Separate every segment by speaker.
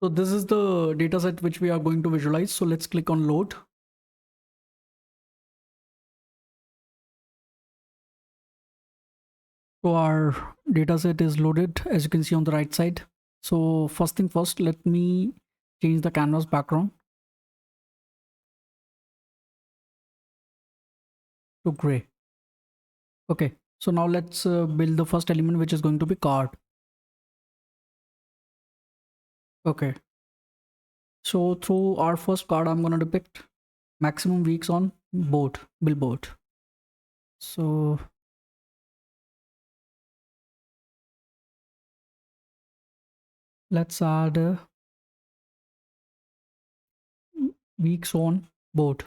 Speaker 1: So this is the dataset which we are going to visualize. So let's click on load. So our dataset is loaded, as you can see on the right side. So first thing first, let me change the canvas background to gray. Okay, so now let's build the first element, which is going to be card. Okay, so through our first card, I'm going to depict maximum weeks on Billboard. So let's add weeks on board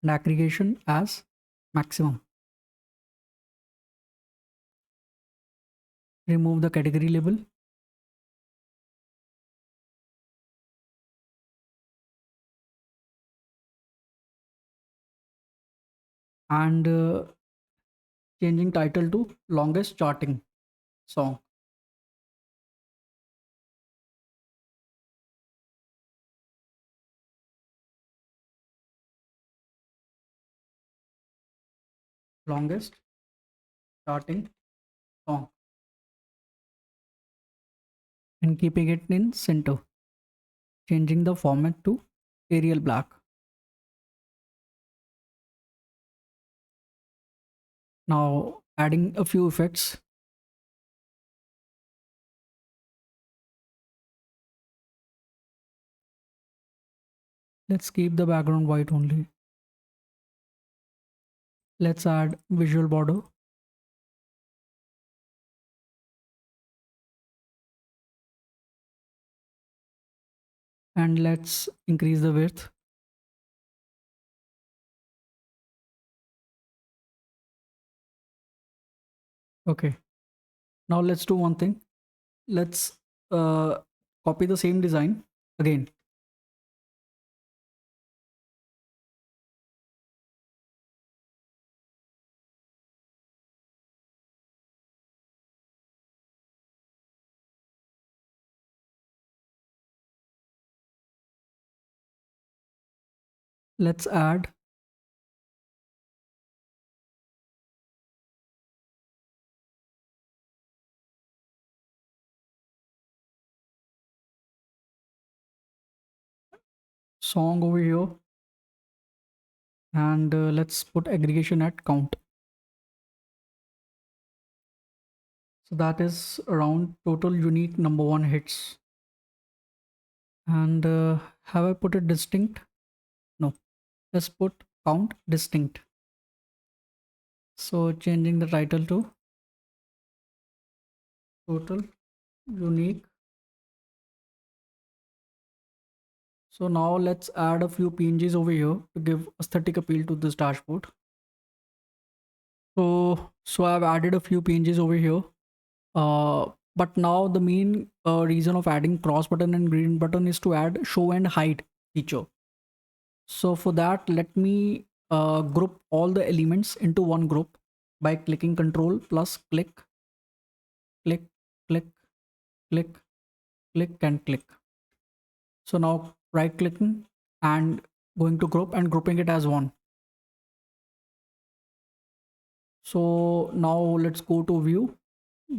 Speaker 1: and aggregation as maximum. Remove the category label and changing title to longest charting song. Longest charting song, and keeping it in center. Changing the format to Arial black. Now adding a few effects. Let's keep the background white only. Let's add visual border. And let's increase the width. Okay. Now let's do one thing. Let's uh, copy the same design again. Let's add song over here, and let's put aggregation at count. So that is around total unique number one hits. And have I put it distinct? No. Let's put count distinct. So changing the title to total unique. So now let's add a few PNGs over here to give aesthetic appeal to this dashboard. So I've added a few PNGs over here. But now the main reason of adding cross button and green button is to add show and hide feature. So for that, let me group all the elements into one group by clicking Control plus click, click, click, click, click, and click. So now right clicking and going to group and grouping it as one. So now let's go to view,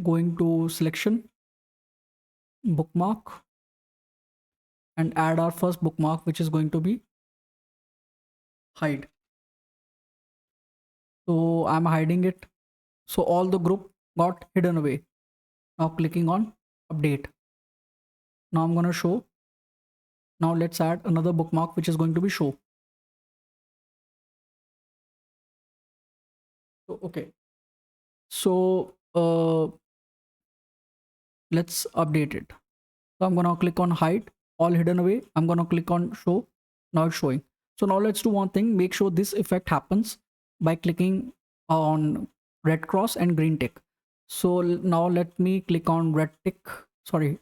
Speaker 1: going to selection, bookmark, and add our first bookmark, which is going to be hide. So I'm hiding it. So all the group got hidden away. Now clicking on update. Now I'm going to show. Now let's add another bookmark, which is going to be show. So, okay. So let's update it. So I'm going to click on hide, all hidden away. I'm going to click on show. Now it's showing. So now let's do one thing. Make sure this effect happens by clicking on red cross and green tick. So now let me click on red tick. Sorry,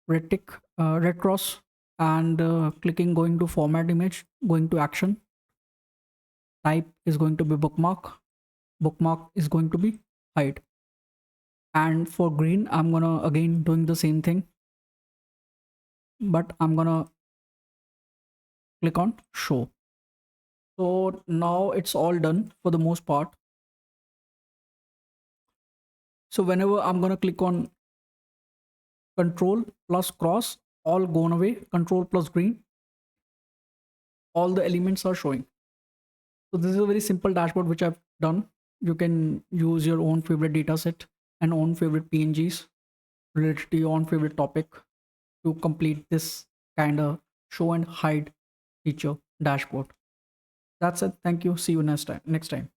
Speaker 1: red tick, red cross, and clicking, going to format image, going to action. Type is going to be bookmark. Bookmark is going to be hide. And for green, I'm gonna again doing the same thing, but I'm gonna click on show. So now it's all done for the most part. So whenever I'm gonna click on control plus cross, all gone away, control plus green, all the elements are showing. So this is a very simple dashboard which I've done. You can use your own favorite data set and own favorite PNGs related to your own favorite topic to complete this kind of show and hide feature dashboard. That's it. Thank you. See you next time.